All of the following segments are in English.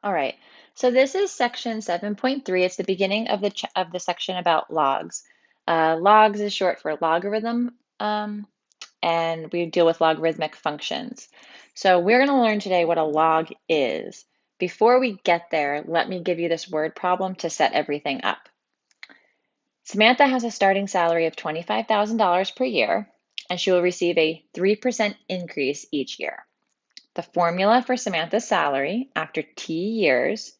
All right, so this is section 7.3. It's the beginning of the section about logs. Logs is short for logarithm, and we deal with logarithmic functions. So we're going to learn today what a log is. Before we get there, let me give you this word problem to set everything up. Samantha has a starting salary of $25,000 per year, and she will receive a 3% increase each year. The formula for Samantha's salary after T years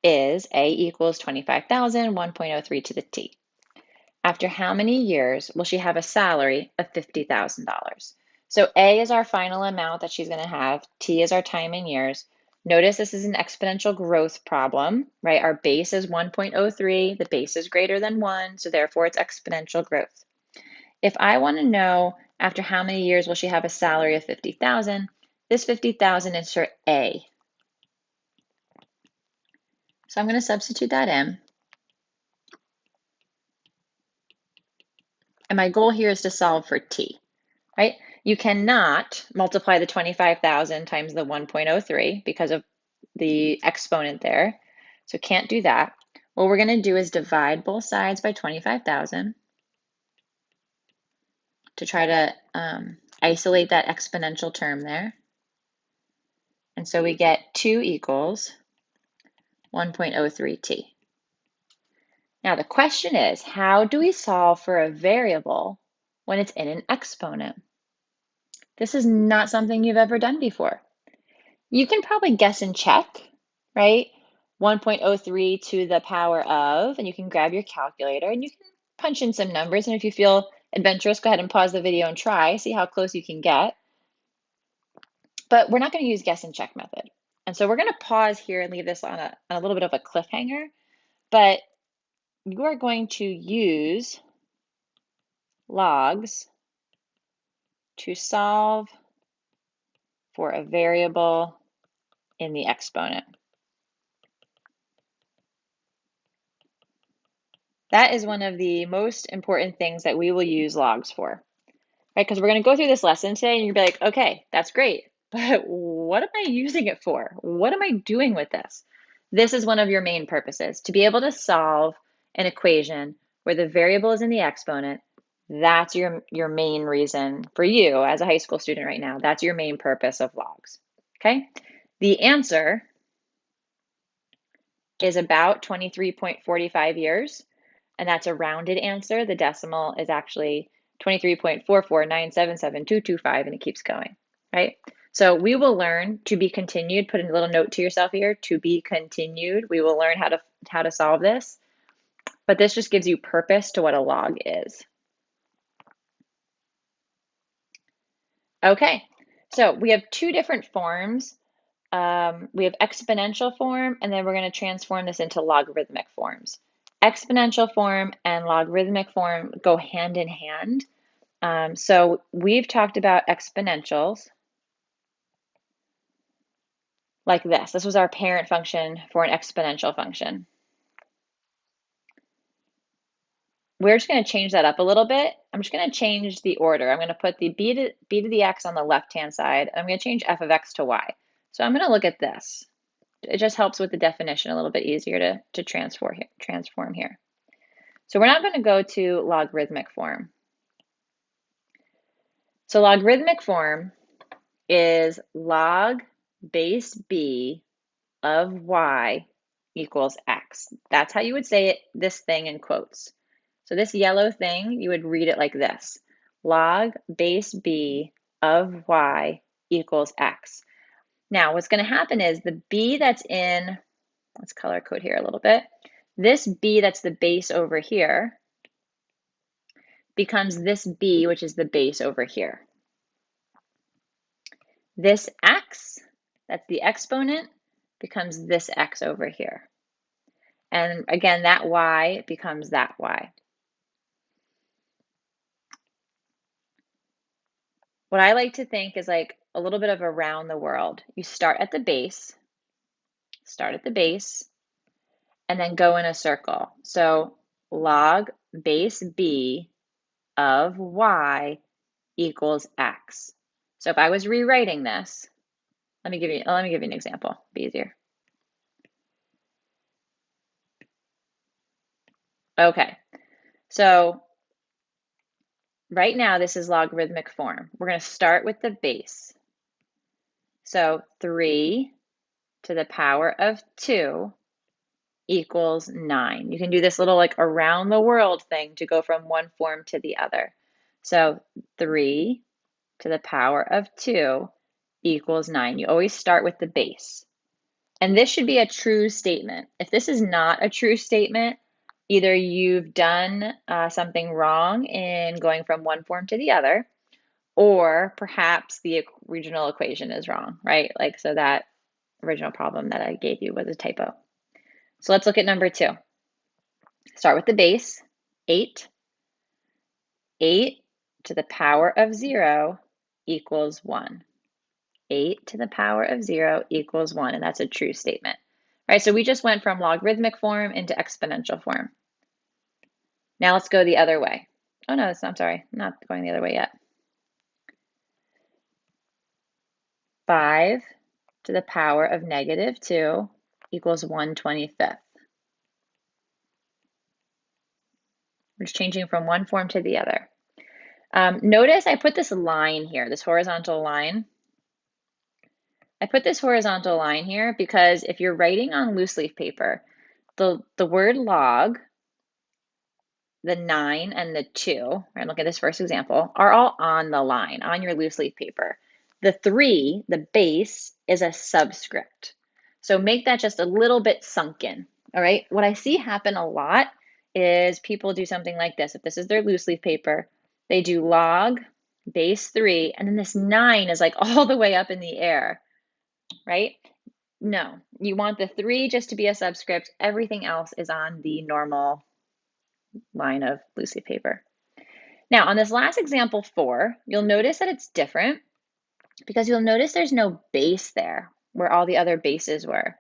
is A equals 25,000, 1.03 to the T. After how many years will she have a salary of $50,000? So A is our final amount that she's going to have. T is our time in years. Notice this is an exponential growth problem, right? Our base is 1.03. The base is greater than 1, so therefore it's exponential growth. If I want to know after how many years will she have a salary of 50,000, this 50,000 is for A. So I'm going to substitute that in. And my goal here is to solve for T, right? You cannot multiply the 25,000 times the 1.03 because of the exponent there. So can't do that. What we're going to do is divide both sides by 25,000 to try to isolate that exponential term there. And so we get 2 equals 1.03t. Now the question is, how do we solve for a variable when it's in an exponent? This is not something you've ever done before. You can probably guess and check, right? 1.03 to the power of, and you can grab your calculator and you can punch in some numbers. And if you feel adventurous, go ahead and pause the video and try, see how close you can get. But we're not going to use guess and check method. And so we're going to pause here and leave this on a little bit of a cliffhanger. But you are going to use logs to solve for a variable in the exponent. That is one of the most important things that we will use logs for, right? Because we're going to go through this lesson today and you'll be like, okay, that's great, but what am I using it for? What am I doing with this? This is one of your main purposes, to be able to solve an equation where the variable is in the exponent. That's your main reason for you as a high school student right now. That's your main purpose of logs, okay? The answer is about 23.45 years, and that's a rounded answer. The decimal is actually 23.449772225, and it keeps going, right? So we will learn to be continued. Put a little note to yourself here, to be continued. We will learn how to solve this, but this just gives you purpose to what a log is. Okay, so we have two different forms. We have exponential form, and then we're going to transform this into logarithmic forms. Exponential form and logarithmic form go hand in hand. So we've talked about exponentials like this. This was our parent function for an exponential function. We're just going to change that up a little bit. I'm just going to change the order. I'm going to put the b to the x on the left-hand side. And I'm going to change f of x to y. So I'm going to look at this. It just helps with the definition a little bit easier to transform here. So we're not going to go to logarithmic form. So logarithmic form is log base b of y equals x. That's how you would say it, this thing in quotes. So this yellow thing, you would read it like this. Log base b of y equals x. Now what's going to happen is the b that's in, let's color code here a little bit. This b that's the base over here becomes this b, which is the base over here. This x, that's the exponent, becomes this x over here. And again, that y becomes that y. What I like to think is like a little bit of around the world. You start at the base, and then go in a circle. So log base b of y equals x. So if I was rewriting this, let me give you an example, be easier. Okay, so right now this is logarithmic form. We're going to start with the base. So 3 to the power of 2 equals 9. You can do this little like around the world thing to go from one form to the other. So 3 to the power of 2 equals 9. You always start with the base. And this should be a true statement. If this is not a true statement, either you've done something wrong in going from one form to the other, or perhaps the original equation is wrong, right? Like, so that original problem that I gave you was a typo. So let's look at number 2. Start with the base, 8. 8 to the power of 0 equals 1. 8 to the power of 0 equals 1, and that's a true statement. All right, so we just went from logarithmic form into exponential form. Now let's go the other way. Oh no, I'm sorry, I'm not going the other way yet. 5 to the power of negative 2 equals 1/25. We're just changing from one form to the other. Notice I put this line here, this horizontal line. I put this horizontal line here because if you're writing on loose leaf paper, the word log, the 9 and the 2, right, look at this first example, are all on the line, on your loose leaf paper. The 3, the base, is a subscript. So make that just a little bit sunken, all right? What I see happen a lot is people do something like this. If this is their loose leaf paper, they do log base 3, and then this 9 is like all the way up in the air, right? No, you want the 3 just to be a subscript. Everything else is on the normal line of loose leaf paper. Now, on this last example 4, you'll notice that it's different because you'll notice there's no base there where all the other bases were.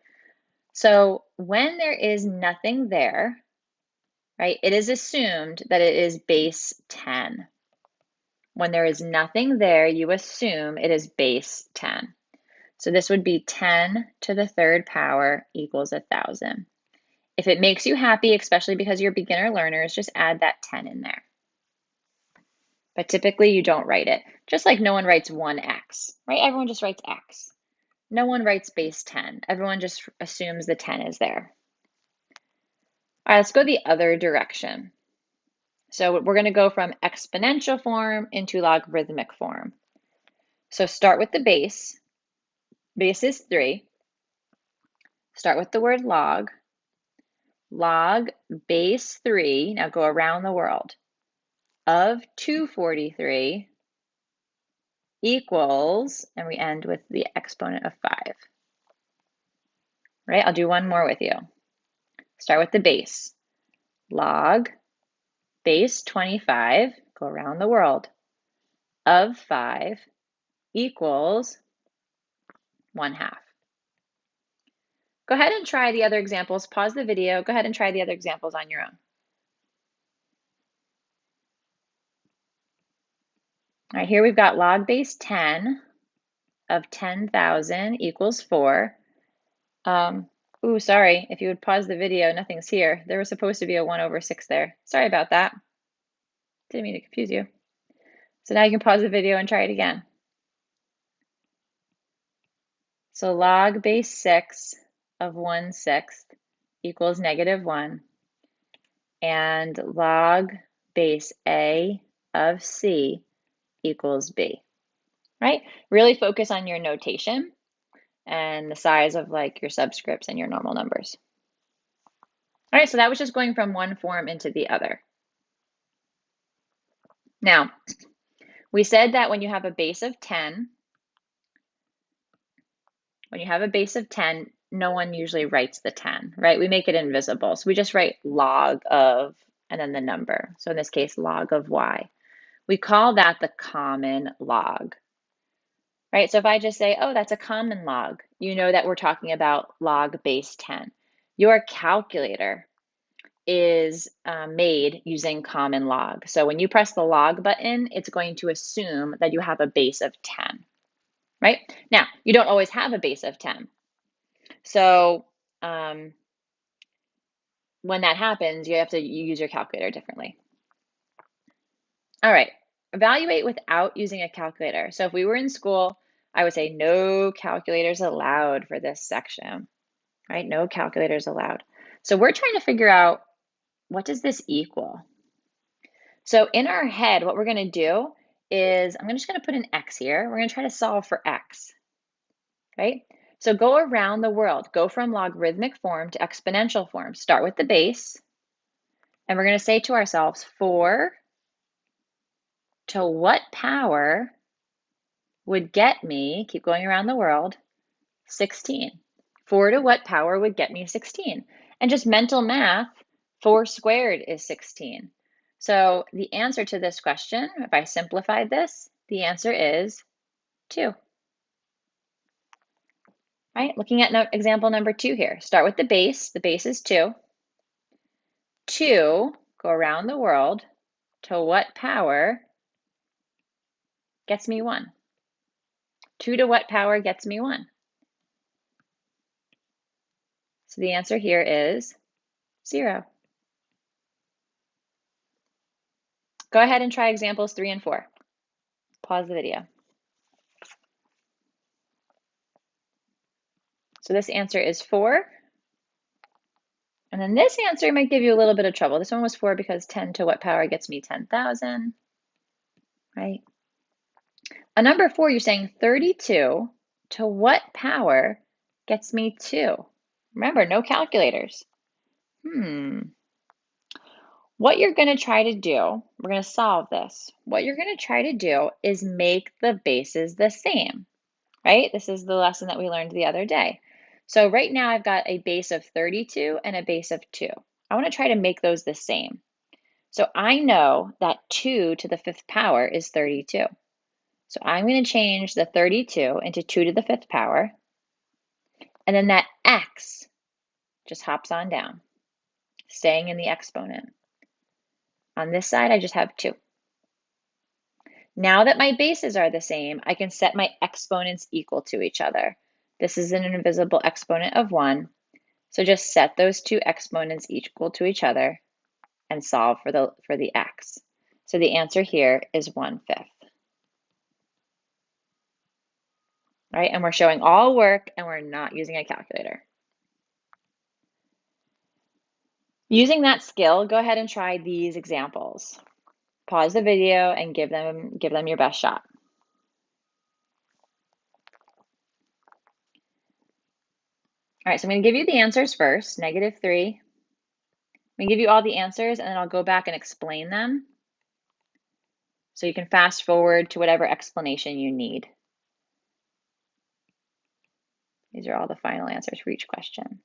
So when there is nothing there, right, it is assumed that it is base 10. When there is nothing there, you assume it is base 10. So this would be 10 to the third power equals 1,000. If it makes you happy, especially because you're beginner learners, just add that 10 in there. But typically you don't write it. Just like no one writes 1x, right? Everyone just writes x. No one writes base 10. Everyone just assumes the 10 is there. All right, let's go the other direction. So we're going to go from exponential form into logarithmic form. So start with the base. Base is 3. Start with the word log. Log base 3, now go around the world, of 243 equals, and we end with the exponent of 5. Right, I'll do one more with you. Start with the base. Log base 25, go around the world, of 5 equals 1/2. Go ahead and try the other examples. Pause the video. Go ahead and try the other examples on your own. All right, here we've got log base 10 of 10,000 equals 4. Ooh, sorry, if you would pause the video, nothing's here. There was supposed to be a 1/6 there. Sorry about that. Didn't mean to confuse you. So now you can pause the video and try it again. So log base 6 of 1/6 equals -1. And log base A of C equals B, right? Really focus on your notation and the size of like your subscripts and your normal numbers. All right, so that was just going from one form into the other. Now, we said that when you have a base of 10, no one usually writes the 10, right? We make it invisible. So we just write log of, and then the number. So in this case, log of y. We call that the common log, right? So if I just say, oh, that's a common log, you know that we're talking about log base 10. Your calculator is made using common log. So when you press the log button, it's going to assume that you have a base of 10, right? Now, you don't always have a base of 10. So when that happens, you have to use your calculator differently. All right, evaluate without using a calculator. So if we were in school, I would say no calculators allowed for this section, right? No calculators allowed. So we're trying to figure out, what does this equal? So in our head, what we're going to do is, I'm just going to put an x here. We're going to try to solve for x, right? So go around the world. Go from logarithmic form to exponential form. Start with the base. And we're going to say to ourselves, 4 to what power would get me, keep going around the world, 16. 4 to what power would get me 16? And just mental math, 4 squared is 16. So the answer to this question, if I simplified this, the answer is 2. Right? Looking at example number 2 here. Start with the base. The base is 2. 2, go around the world, to what power gets me 1? 2 to what power gets me 1? So the answer here is 0. Go ahead and try examples 3 and 4. Pause the video. So this answer is 4. And then this answer might give you a little bit of trouble. This one was 4 because 10 to what power gets me 10,000, right? A number 4, you're saying 32 to what power gets me 2? Remember, no calculators. What you're going to try to do, we're going to solve this. What you're going to try to do is make the bases the same, right? This is the lesson that we learned the other day. So right now I've got a base of 32 and a base of 2. I want to try to make those the same. So I know that 2 to the 5th power is 32. So I'm going to change the 32 into 2 to the 5th power. And then that x just hops on down, staying in the exponent. On this side, I just have 2. Now that my bases are the same, I can set my exponents equal to each other. This is an invisible exponent of 1. So just set those two exponents equal to each other and solve for the x. So the answer here is 1/5. Right? And we're showing all work and we're not using a calculator. Using that skill, go ahead and try these examples. Pause the video and give them your best shot. All right, so I'm going to give you the answers first, -3. I'm going to give you all the answers and then I'll go back and explain them. So you can fast forward to whatever explanation you need. These are all the final answers for each question.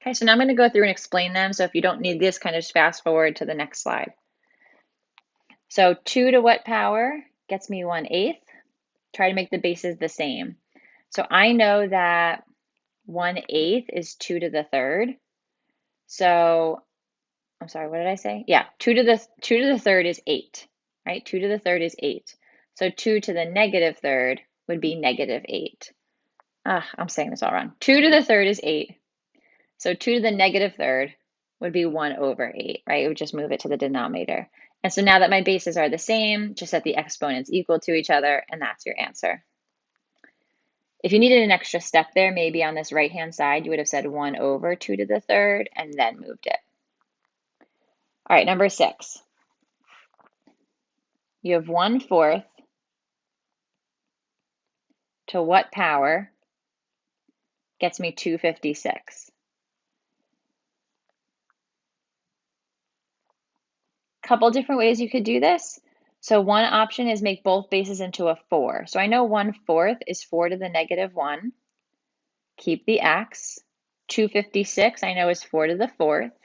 Okay, so now I'm going to go through and explain them. So if you don't need this, kind of just fast forward to the next slide. So 2 to what power gets me 1/8? Try to make the bases the same. So I know that 1/8 is 2 to the 3rd. So I'm sorry, what did I say? Yeah, 2 to the 3rd is 8, right? 2 to the 3rd is 8. So 2 to the -3rd would be -8. I'm saying this all wrong. 2 to the 3rd is 8. So 2 to the -3rd would be 1/8, right? It would just move it to the denominator. And so now that my bases are the same, just set the exponents equal to each other, and that's your answer. If you needed an extra step there, maybe on this right-hand side, you would have said 1/2 to the 3rd and then moved it. All right, number 6. You have 1/4 to what power gets me 256? Couple different ways you could do this. So one option is make both bases into a 4. So I know 1/4 is 4 to the -1. Keep the x. 256 I know is 4 to the 4th.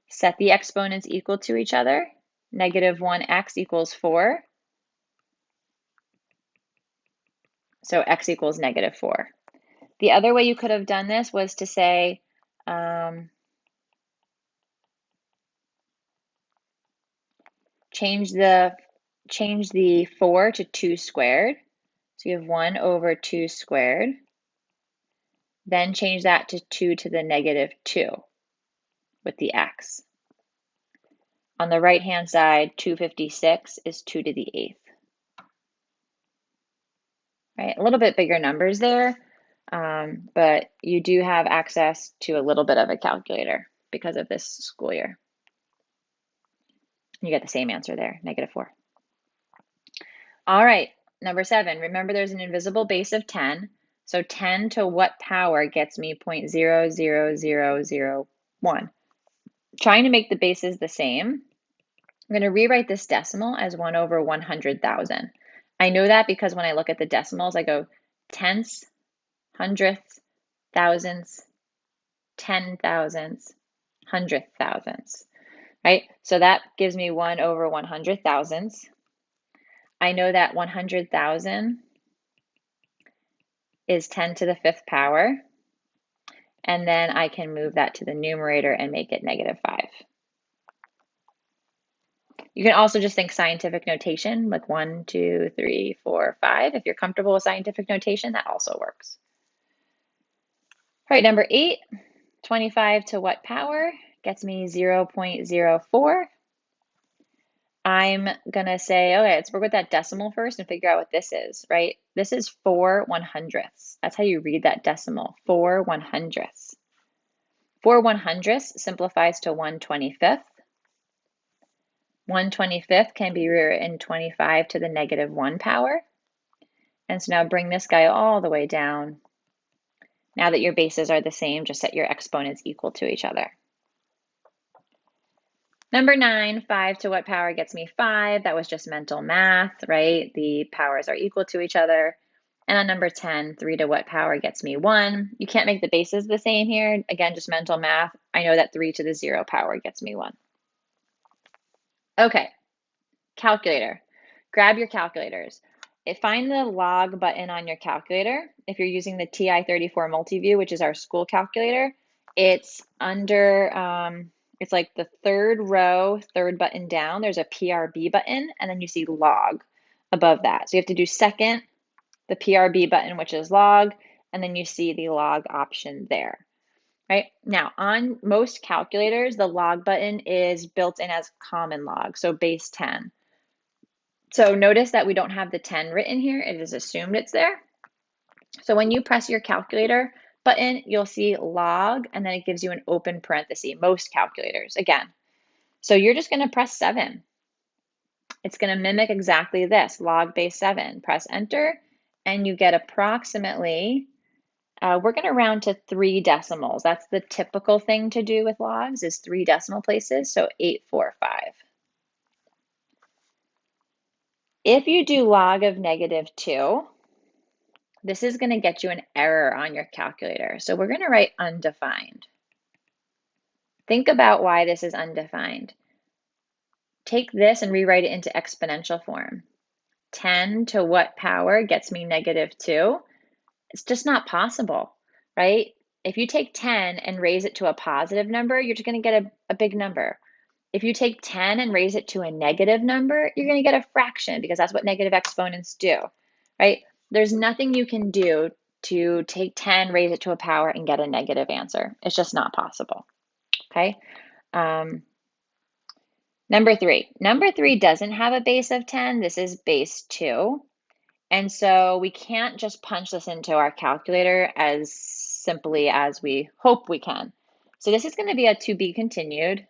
Set the exponents equal to each other. -1x equals 4. So x equals -4. The other way you could have done this was to say, change the 4 to 2 squared. So you have 1 over 2 squared. Then change that to 2 to the negative 2 with the x. On the right-hand side, 256 is 2 to the 8th. Right, a little bit bigger numbers there, but you do have access to a little bit of a calculator because of this school year. You get the same answer there, negative 4. All right, number 7, remember there's an invisible base of 10. So 10 to what power gets me 0.00001? Trying to make the bases the same, I'm going to rewrite this decimal as 1 over 100,000. I know that because when I look at the decimals, I go tenths, hundredths, thousandths, 10,000ths, 100,000ths, right? So that gives me 1 over 100,000ths. I know that 100,000 is 10 to the 5th power. And then I can move that to the numerator and make it negative 5. You can also just think scientific notation, like 1, 2, 3, 4, 5. If you're comfortable with scientific notation, that also works. All right, number 8, 25 to what power gets me 0.04. I'm gonna say, okay, let's work with that decimal first and figure out what this is, right? This is 4 100ths. That's how you read that decimal, 4 100ths. 4 100ths simplifies to 1/25. 1/25 can be rewritten 25 to the negative 1 power. And so now bring this guy all the way down. Now that your bases are the same, just set your exponents equal to each other. Number 9, 5 to what power gets me 5? That was just mental math, right? The powers are equal to each other. And on number 10, 3 to what power gets me 1? You can't make the bases the same here. Again, just mental math. I know that 3 to the 0 power gets me 1. Okay, calculator. Grab your calculators. Find the log button on your calculator. If you're using the TI-34 Multiview, which is our school calculator, it's under, it's like the 3rd row, 3rd button down. There's a PRB button, and then you see log above that. So you have to do second, the PRB button, which is log, and then you see the log option there. Right? Now, on most calculators, the log button is built in as common log, so base 10. So notice that we don't have the 10 written here. It is assumed it's there. So when you press your calculator button, you'll see log, and then it gives you an open parenthesis, most calculators, again. So you're just going to press 7. It's going to mimic exactly this, log base 7. Press enter, and you get approximately, we're going to round to 3 decimals. That's the typical thing to do with logs, is 3 decimal places, so 845. If you do log of negative 2, this is going to get you an error on your calculator. So we're going to write undefined. Think about why this is undefined. Take this and rewrite it into exponential form. 10 to what power gets me negative 2? It's just not possible, right? If you take 10 and raise it to a positive number, you're just going to get a big number. If you take 10 and raise it to a negative number, you're going to get a fraction because that's what negative exponents do, right? There's nothing you can do to take 10, raise it to a power, and get a negative answer. It's just not possible, okay? Number 3. Number 3 doesn't have a base of 10. This is base 2. And so we can't just punch this into our calculator as simply as we hope we can. So this is going to be a to be continued,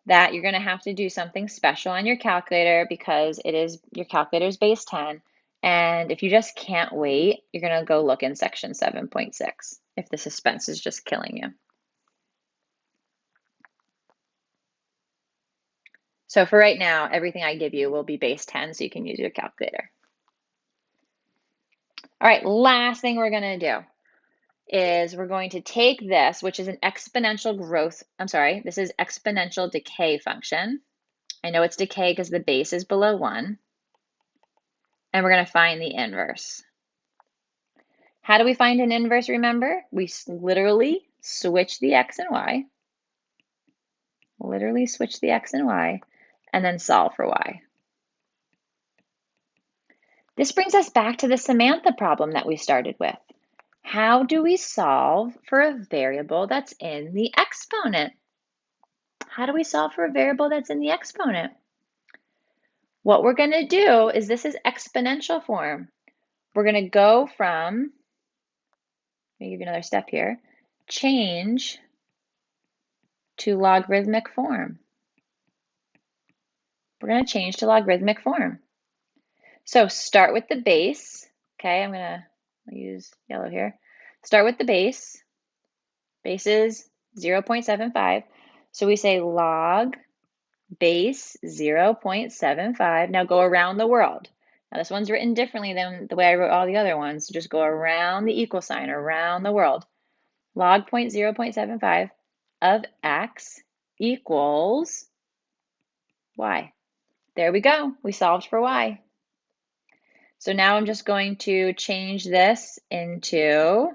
that you're going to have to do something special on your calculator because it is your calculator's base 10. And if you just can't wait, you're going to go look in section 7.6 if the suspense is just killing you. So for right now, everything I give you will be base 10, so you can use your calculator. All right, last thing we're going to do is we're going to take this, which is an exponential growth, this is exponential decay function. I know it's decay because the base is below 1. And we're going to find the inverse. How do we find an inverse, remember? We literally switch the x and y. Literally switch the x and y, and then solve for y. This brings us back to the Samantha problem that we started with. How do we solve for a variable that's in the exponent? How do we solve for a variable that's in the exponent? What we're going to do is, this is exponential form. We're going to go from, let me give you another step here, change to logarithmic form. We're going to change to logarithmic form. So start with the base. Okay, I'll use yellow here. Start with the base. Base is 0.75. So we say log base 0.75. Now go around the world. Now this one's written differently than the way I wrote all the other ones. So just go around the equal sign, around the world. Log 0.75 of x equals y. There we go. We solved for y. So now I'm just going to change this into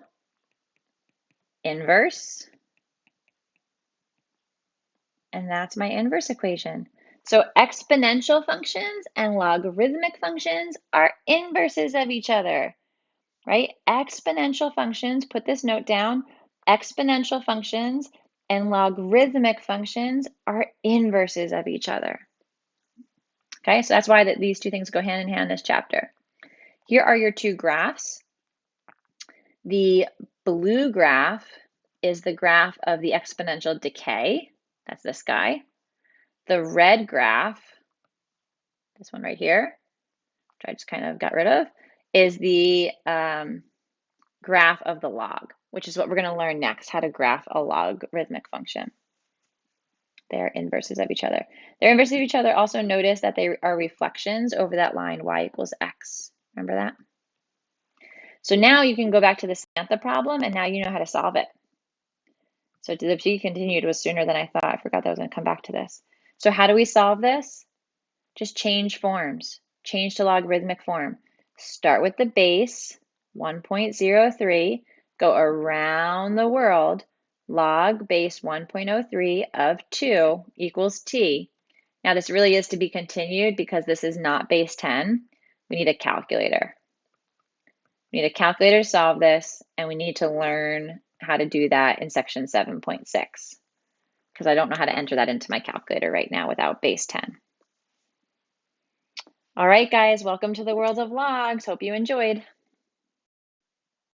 inverse. And that's my inverse equation. So exponential functions and logarithmic functions are inverses of each other, right? Exponential functions, put this note down, exponential functions and logarithmic functions are inverses of each other. Okay, so that's why these two things go hand in hand in this chapter. Here are your two graphs. The blue graph is the graph of the exponential decay. That's this guy. The red graph, this one right here, which I just kind of got rid of, is the graph of the log, which is what we're going to learn next, how to graph a logarithmic function. They're inverses of each other. They're inverses of each other. Also notice that they are reflections over that line y equals x. Remember that? So now you can go back to the Samantha problem, and now you know how to solve it. So the G continued was sooner than I thought. I forgot that I was going to come back to this. So how do we solve this? Just change forms. Change to logarithmic form. Start with the base, 1.03, go around the world, log base 1.03 of 2 equals t. Now this really is to be continued because this is not base 10. We need a calculator. We need a calculator to solve this, and we need to learn how to do that in section 7.6 because I don't know how to enter that into my calculator right now without base 10. All right, guys, welcome to the world of logs. Hope you enjoyed.